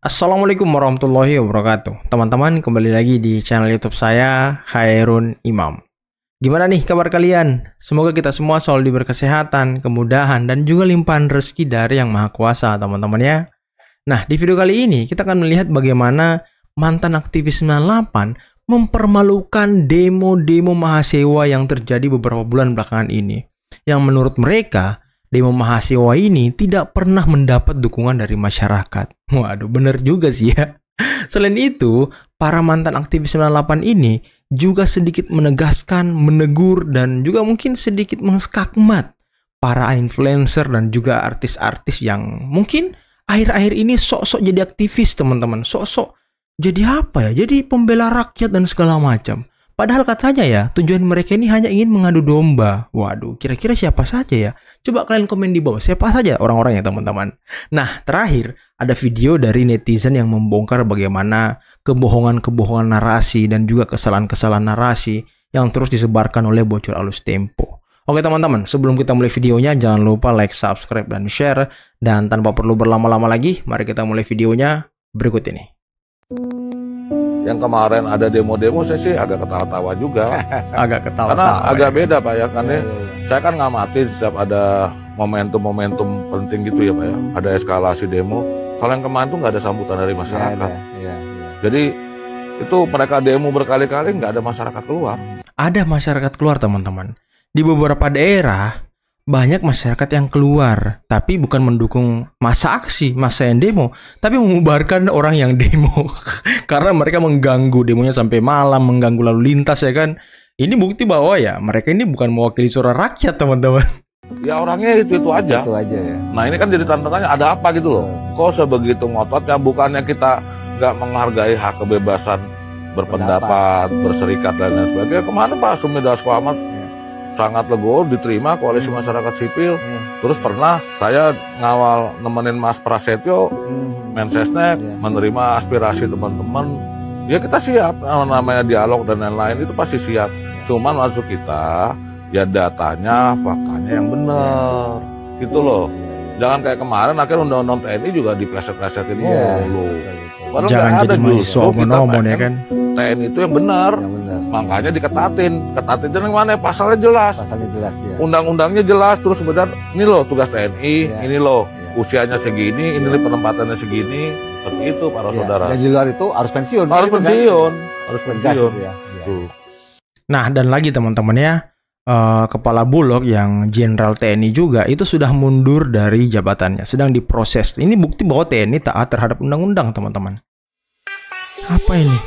Assalamualaikum warahmatullahi wabarakatuh. Teman-teman, kembali lagi di channel YouTube saya, Khairun Imam. Gimana nih kabar kalian? Semoga kita semua selalu diberi kesehatan, kemudahan, dan juga limpahan rezeki dari Yang Maha Kuasa, teman-teman ya. Nah, di video kali ini kita akan melihat bagaimana mantan aktivis 98 mempermalukan demo-demo mahasiswa yang terjadi beberapa bulan belakangan ini. Yang menurut mereka, demo mahasiswa ini tidak pernah mendapat dukungan dari masyarakat. Waduh, bener juga sih ya. Selain itu, para mantan aktivis 98 ini juga sedikit menegaskan, menegur, dan juga mungkin sedikit mengskakmat para influencer dan juga artis-artis yang mungkin akhir-akhir ini sok-sok jadi aktivis, teman-teman. Sok-sok jadi apa ya? Jadi pembela rakyat dan segala macam. Padahal katanya ya, tujuan mereka ini hanya ingin mengadu domba. Waduh, kira-kira siapa saja ya? Coba kalian komen di bawah, siapa saja orang-orangnya teman-teman. Nah, terakhir ada video dari netizen yang membongkar bagaimana kebohongan-kebohongan narasi dan juga kesalahan-kesalahan narasi yang terus disebarkan oleh Bocor Alus Tempo. Oke teman-teman, sebelum kita mulai videonya, jangan lupa like, subscribe, dan share. Dan tanpa perlu berlama-lama lagi, mari kita mulai videonya berikut ini. Yang kemarin ada demo-demo saya sih agak ketawa-tawa juga. Agak ketawa-tawa. Karena agak ya. beda Pak ya, karena saya kan ngamatin setiap ada momentum-momentum penting gitu ya Pak ya. Ada eskalasi demo. Kalau yang kemarin tuh nggak ada sambutan dari masyarakat. Ya. Jadi itu mereka demo berkali-kali nggak ada masyarakat keluar. Ada masyarakat keluar teman-teman. Di beberapa daerah banyak masyarakat yang keluar, tapi bukan mendukung masa aksi, masa yang demo, tapi mengubarkan orang yang demo. Karena mereka mengganggu demonya sampai malam, mengganggu lalu lintas ya kan. Ini bukti bahwa ya mereka ini bukan mewakili suara rakyat teman-teman. Ya orangnya itu aja. Itu aja ya. Nah ini kan jadi tanda-tanya ada apa gitu loh. Kok sebegitu ngototnya, bukannya kita nggak menghargai hak kebebasan berpendapat, berserikat dan lain sebagainya. Kemana Pak Sumi Dasko Ahmad sangat legowo diterima koalisi masyarakat sipil. Terus pernah saya ngawal nemenin Mas Prasetyo Mensesnek menerima aspirasi teman-teman. Ya kita siap, namanya dialog dan lain-lain itu pasti siap. Cuman masuk kita ya datanya, faktanya yang benar gitu loh. Jangan kayak kemarin akhirnya undang-undang TNI juga dipleset-plesetin mulu. Padahal Jangan jadi mahasiswa monomon ya kan. TNI itu yang benar. Makanya diketatin. Ketatin yang mana? Pasalnya jelas. Pasalnya jelas ya. Undang-undangnya jelas. Terus sebenarnya ini loh tugas TNI. Ini loh usianya segini. Ini penempatannya segini. Seperti itu para saudara. Dan di luar itu harus pensiun. Harus gitu pensiun. Kan? Harus pensiun. Ya. Nah, dan lagi teman-teman ya, Kepala Bulog yang Jenderal TNI juga itu sudah mundur dari jabatannya, sedang diproses. Ini bukti bahwa TNI taat terhadap undang-undang, teman-teman. Apa ini?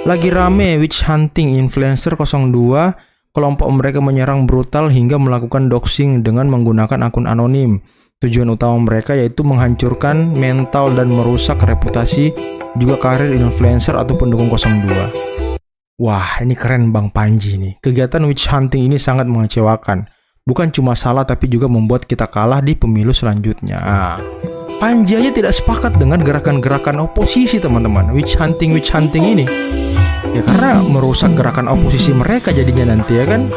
Lagi rame witch hunting influencer 02, kelompok mereka menyerang brutal hingga melakukan doxing dengan menggunakan akun anonim. Tujuan utama mereka yaitu menghancurkan mental dan merusak reputasi juga karir influencer atau pendukung 02. Wah, ini keren Bang Panji nih. Kegiatan witch hunting ini sangat mengecewakan. Bukan cuma salah tapi juga membuat kita kalah di pemilu selanjutnya. Panji aja tidak sepakat dengan gerakan-gerakan oposisi teman-teman. Witch hunting ini. Ya karena merusak gerakan oposisi mereka jadinya nanti ya kan.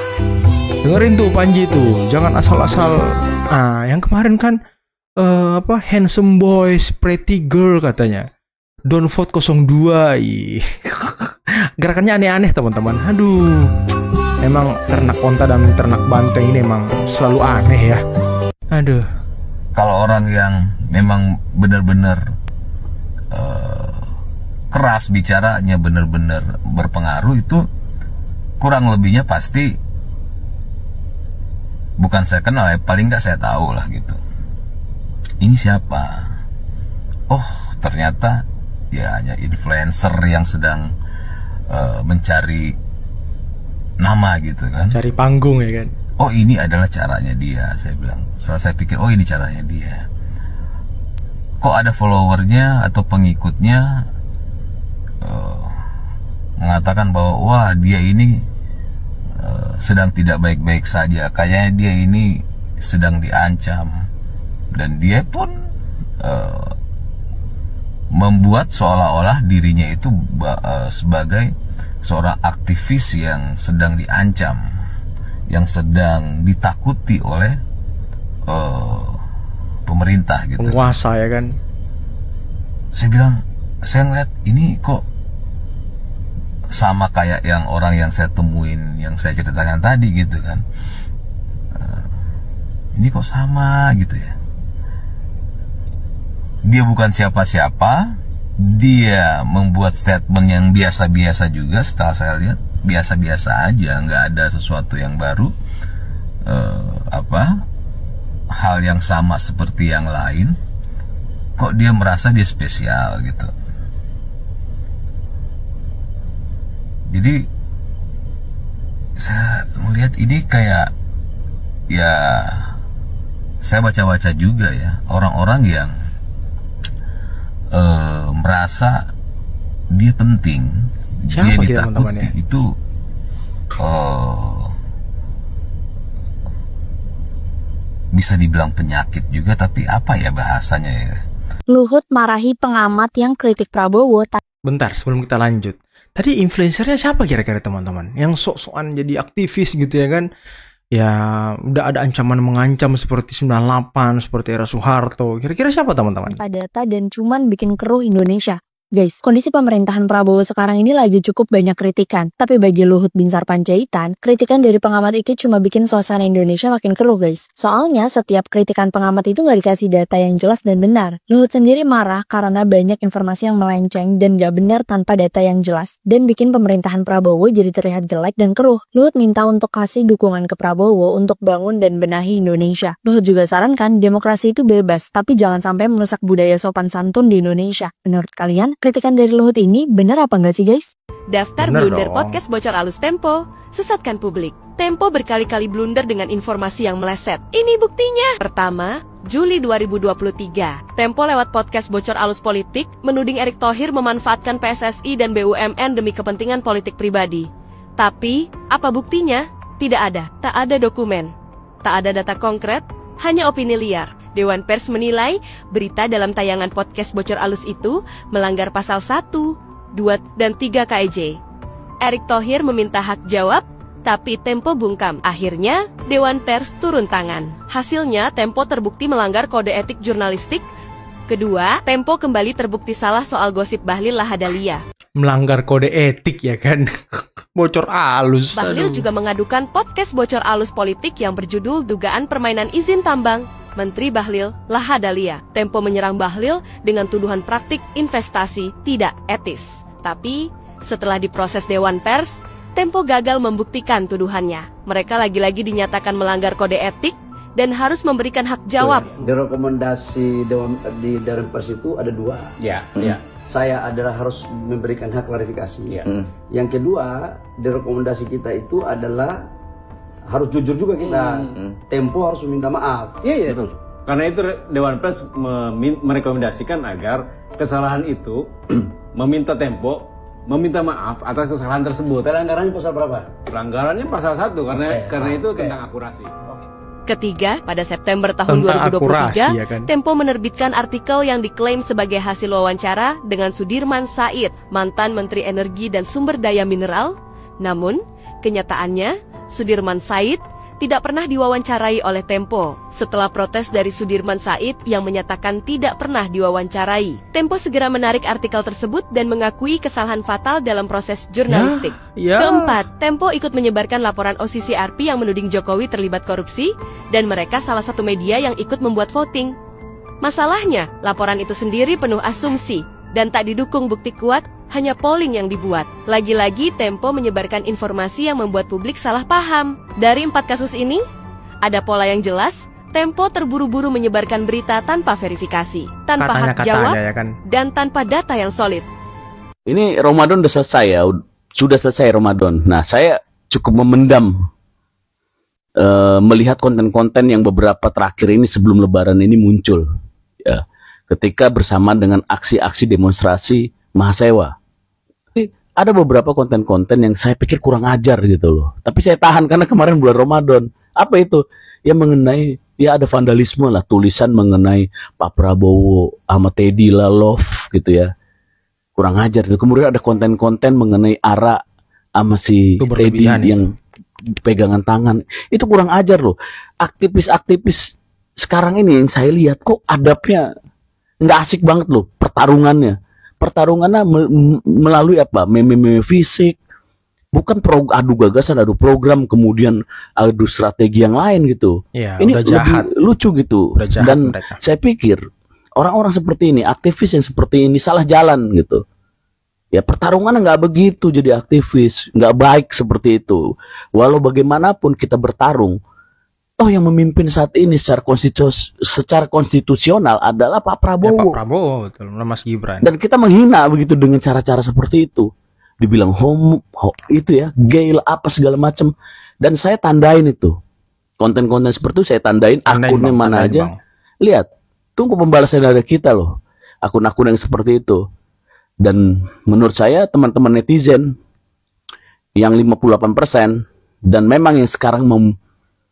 Dengerin tuh Panji tuh. Jangan asal-asal. Yang kemarin kan handsome boys, pretty girl katanya. Don't vote 02. Gerakannya aneh-aneh teman-teman. Aduh, emang ternak onta dan ternak banteng ini emang selalu aneh ya. Aduh. Kalau orang yang memang benar-benar keras bicaranya, benar-benar berpengaruh, itu kurang lebihnya pasti bukan saya kenal ya, paling nggak saya tahu lah gitu. Ini siapa? Oh, ternyata ya hanya influencer yang sedang mencari nama gitu kan, cari panggung ya kan. Oh ini adalah caranya dia, saya bilang. Setelah saya pikir, oh ini caranya dia. Kok ada followernya atau pengikutnya mengatakan bahwa wah dia ini sedang tidak baik-baik saja, kayaknya dia ini sedang diancam. Dan dia pun membuat seolah-olah dirinya itu sebagai seorang aktivis yang sedang diancam, yang sedang ditakuti oleh pemerintah gitu. Penguasa ya kan. saya bilang, saya ngeliat ini kok sama kayak yang orang yang saya temuin, yang saya ceritakan tadi gitu kan. Ini kok sama gitu ya. Dia bukan siapa-siapa, dia membuat statement yang biasa-biasa juga. Setelah saya lihat biasa-biasa aja, nggak ada sesuatu yang baru, hal yang sama seperti yang lain. Kok dia merasa dia spesial gitu. Jadi saya melihat ini kayak, ya saya baca-baca juga ya, orang-orang yang merasa dia penting, Siapa dia kita, ditakuti, teman-teman ya? itu bisa dibilang penyakit juga, tapi apa ya bahasanya ya? Luhut marahi pengamat yang kritik Prabowo. Bentar, sebelum kita lanjut. Tadi influencernya siapa kira-kira teman-teman? Yang sok-sokan jadi aktivis gitu ya kan? Ya udah ada ancaman mengancam seperti 98, seperti era Soeharto. Kira-kira siapa teman-teman? Tanpa data dan cuman bikin keruh Indonesia. Guys, kondisi pemerintahan Prabowo sekarang ini lagi cukup banyak kritikan. Tapi bagi Luhut Binsar Panjaitan, kritikan dari pengamat itu cuma bikin suasana Indonesia makin keruh guys. Soalnya setiap kritikan pengamat itu nggak dikasih data yang jelas dan benar. Luhut sendiri marah karena banyak informasi yang melenceng dan nggak benar tanpa data yang jelas. Dan bikin pemerintahan Prabowo jadi terlihat jelek dan keruh. Luhut minta untuk kasih dukungan ke Prabowo untuk bangun dan benahi Indonesia. Luhut juga sarankan demokrasi itu bebas, tapi jangan sampai merusak budaya sopan santun di Indonesia. Menurut kalian, kritikan dari Luhut ini benar apa enggak sih guys? Daftar Bener blunder dong. podcast bocor alus Tempo, sesatkan publik. Tempo berkali-kali blunder dengan informasi yang meleset. Ini buktinya. Pertama, Juli 2023, Tempo lewat podcast bocor alus politik menuding Erick Thohir memanfaatkan PSSI dan BUMN demi kepentingan politik pribadi. Tapi, apa buktinya? Tidak ada. Tak ada dokumen. Tak ada data konkret, hanya opini liar. Dewan Pers menilai berita dalam tayangan podcast bocor alus itu melanggar pasal 1, 2, dan 3 KEJ. Erick Thohir meminta hak jawab, tapi Tempo bungkam. Akhirnya, Dewan Pers turun tangan. Hasilnya, Tempo terbukti melanggar kode etik jurnalistik. Kedua, Tempo kembali terbukti salah soal gosip Bahlil Lahadalia. Melanggar kode etik ya kan? Bocor alus. Bahlil aduh. juga mengadukan podcast bocor alus politik yang berjudul Dugaan Permainan Izin Tambang Menteri Bahlil Lahadalia. Tempo menyerang Bahlil dengan tuduhan praktik investasi tidak etis. Tapi, setelah diproses Dewan Pers, Tempo gagal membuktikan tuduhannya. Mereka lagi-lagi dinyatakan melanggar kode etik dan harus memberikan hak jawab. Di rekomendasi di Dewan Pers itu ada 2. Ya, ya. Saya adalah harus memberikan hak klarifikasi. Ya. Yang kedua, di rekomendasi kita itu adalah harus jujur juga kita. Tempo harus meminta maaf. Iya, betul. Karena itu Dewan Pers merekomendasikan agar kesalahan itu meminta Tempo meminta maaf atas kesalahan tersebut. Pelanggarannya pasal berapa? Pelanggarannya pasal 1 karena itu tentang akurasi. Ketiga, pada September tahun Tentang 2023, akurasi, ya kan? Tempo menerbitkan artikel yang diklaim sebagai hasil wawancara dengan Sudirman Said, mantan Menteri Energi dan Sumber Daya Mineral. Namun, kenyataannya, Sudirman Said tidak pernah diwawancarai oleh Tempo. Setelah protes dari Sudirman Said yang menyatakan tidak pernah diwawancarai, Tempo segera menarik artikel tersebut dan mengakui kesalahan fatal dalam proses jurnalistik. Ya. Keempat, Tempo ikut menyebarkan laporan OCCRP yang menuding Jokowi terlibat korupsi, dan mereka salah satu media yang ikut membuat voting. Masalahnya, laporan itu sendiri penuh asumsi dan tak didukung bukti kuat, hanya polling yang dibuat. Lagi-lagi Tempo menyebarkan informasi yang membuat publik salah paham. Dari 4 kasus ini, ada pola yang jelas. Tempo terburu-buru menyebarkan berita tanpa verifikasi, tanpa hak jawab, ya kan? dan tanpa data yang solid. Ini Ramadan udah selesai ya, sudah selesai Ramadan. Nah, saya cukup memendam melihat konten-konten yang beberapa terakhir ini sebelum Lebaran ini muncul, ya, ketika bersama dengan aksi-aksi demonstrasi Mahasewa. Ada beberapa konten-konten yang saya pikir kurang ajar gitu loh. Tapi saya tahan karena kemarin bulan Ramadan. Apa itu? Ya mengenai, ya ada vandalisme lah, tulisan mengenai Pak Prabowo sama Teddy lah, love gitu ya. Kurang ajar itu. Kemudian ada konten-konten mengenai Ara sama si Teddy yang pegangan tangan. Itu kurang ajar loh. Aktivis-aktivis sekarang ini yang saya lihat kok adabnya nggak asik banget loh pertarungannya. Pertarungannya melalui apa? Meme fisik, bukan adu gagasan, adu program, kemudian adu strategi yang lain gitu. Ya, ini udah jahat. lebih lucu gitu. Udah jahat Dan mereka. saya pikir orang-orang seperti ini, aktivis yang seperti ini salah jalan gitu. Ya pertarungan nggak begitu jadi aktivis, nggak baik seperti itu. Walau bagaimanapun kita bertarung, toh yang memimpin saat ini secara konstitusional adalah Pak Ya, Prabowo. Pak Prabowo, betul. Mas Gibran. Dan kita menghina begitu dengan cara-cara seperti itu. Dibilang homo, itu ya, gay lah, apa segala macam. Dan saya tandain itu. Konten-konten seperti itu saya tandain akunnya Bang, mana tandain, aja. Bang. Lihat, tunggu pembalasan dari kita loh. Akun-akun yang seperti itu. Dan menurut saya teman-teman netizen yang 58% dan memang yang sekarang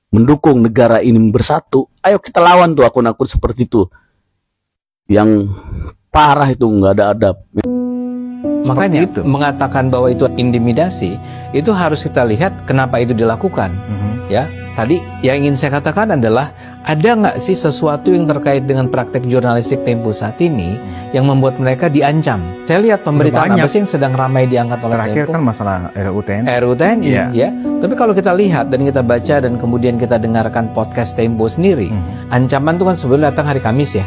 mendukung negara ini bersatu, ayo kita lawan tuh akun-akun seperti itu yang parah, itu nggak ada adab. Makanya mengatakan bahwa itu intimidasi, itu harus kita lihat kenapa itu dilakukan. Ya, tadi yang ingin saya katakan adalah ada nggak sih sesuatu yang terkait dengan praktek jurnalistik Tempo saat ini yang membuat mereka diancam? Saya lihat pemberitaan apa sih yang sedang ramai diangkat oleh Terakhir Tempo? kan masalah RUU TNI. RUU TNI, Iya. ya. Tapi kalau kita lihat dan kita baca dan kemudian kita dengarkan podcast Tempo sendiri, ancaman itu kan sebelum datang hari Kamis ya.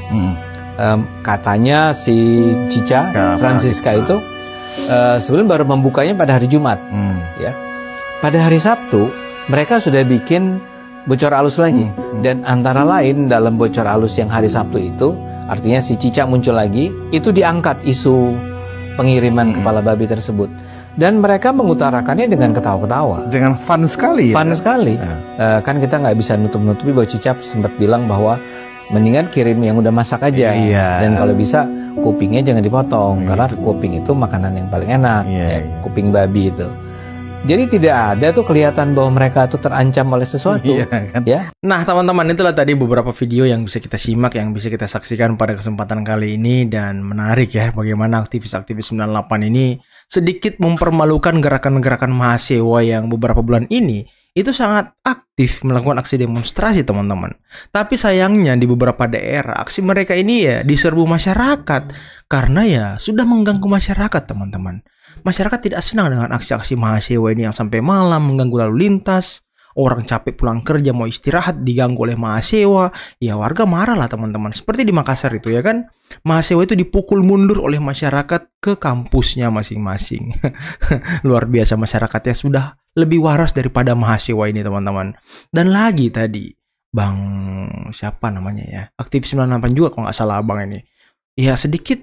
Katanya si Cica, Francisca itu sebelum baru membukanya pada hari Jumat, ya. Pada hari Sabtu mereka sudah bikin bocor alus lagi, dan antara lain dalam bocor alus yang hari Sabtu itu, artinya si Cica muncul lagi, itu diangkat isu pengiriman kepala babi tersebut, dan mereka mengutarakannya dengan ketawa-ketawa, dengan fun sekali ya. fun sekali. Kan kita nggak bisa nutup-nutupi bahwa Cica sempat bilang bahwa mendingan kirim yang udah masak aja, dan kalau bisa kupingnya jangan dipotong, karena kuping itu makanan yang paling enak, kuping babi itu. Jadi tidak ada tuh kelihatan bahwa mereka tuh terancam oleh sesuatu. Ya. Nah teman-teman, itulah tadi beberapa video yang bisa kita simak, yang bisa kita saksikan pada kesempatan kali ini. Dan menarik ya, bagaimana aktivis-aktivis 98 ini sedikit mempermalukan gerakan-gerakan mahasiswa yang beberapa bulan ini itu sangat aktif melakukan aksi demonstrasi, teman-teman. Tapi sayangnya di beberapa daerah aksi mereka ini ya diserbu masyarakat, karena ya sudah mengganggu masyarakat, teman-teman. Masyarakat tidak senang dengan aksi-aksi mahasiswa ini yang sampai malam mengganggu lalu lintas. Orang capek pulang kerja mau istirahat diganggu oleh mahasiswa. Ya warga marah lah, teman-teman. Seperti di Makassar itu ya kan. Mahasiswa itu dipukul mundur oleh masyarakat ke kampusnya masing-masing. Luar biasa, masyarakatnya sudah lebih waras daripada mahasiswa ini, teman-teman. Dan lagi tadi Bang siapa namanya ya, aktivis 98 juga kalau nggak salah Bang ini. Ya sedikit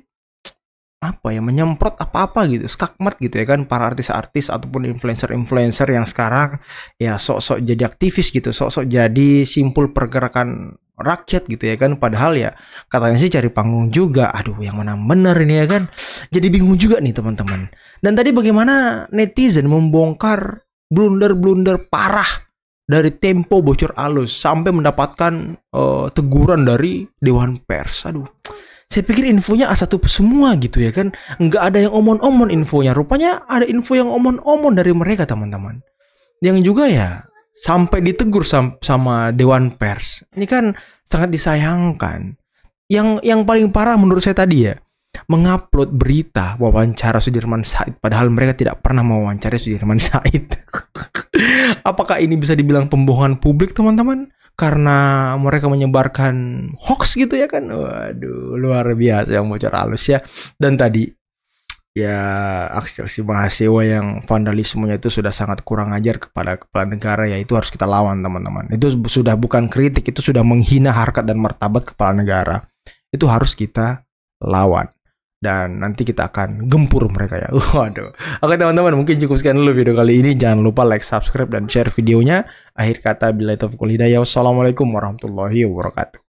apa ya, menyemprot apa-apa gitu, skakmat gitu ya kan, para artis-artis ataupun influencer-influencer yang sekarang ya sok-sok jadi aktivis gitu, sok-sok jadi simpul pergerakan rakyat gitu ya kan, padahal ya katanya sih cari panggung juga. Aduh, yang mana benar ini ya kan, jadi bingung juga nih teman-teman. Dan tadi bagaimana netizen membongkar blunder-blunder parah dari Tempo bocor alus sampai mendapatkan teguran dari Dewan Pers. Aduh, saya pikir infonya A1 semua gitu ya kan. Nggak ada yang omon-omon infonya. Rupanya ada info yang omon-omon dari mereka, teman-teman. Yang juga ya sampai ditegur sama Dewan Pers. Ini kan sangat disayangkan. Yang paling parah menurut saya tadi ya, mengupload berita wawancara Sudirman Said, padahal mereka tidak pernah mewawancari Sudirman Said. Apakah ini bisa dibilang pembohongan publik, teman-teman? Karena mereka menyebarkan hoax gitu ya kan. Waduh, luar biasa yang bocor halus ya. Dan tadi ya aksi-aksi mahasiswa yang vandalismenya itu sudah sangat kurang ajar kepada kepala negara, ya itu harus kita lawan, teman-teman. Itu sudah bukan kritik, itu sudah menghina harkat dan martabat kepala negara. Itu harus kita lawan. Dan nanti kita akan gempur mereka ya. Waduh. Oke teman-teman, mungkin cukup sekian dulu video kali ini. Jangan lupa like, subscribe, dan share videonya. Akhir kata, billahi taufiq wal hidayah. Wassalamualaikum warahmatullahi wabarakatuh.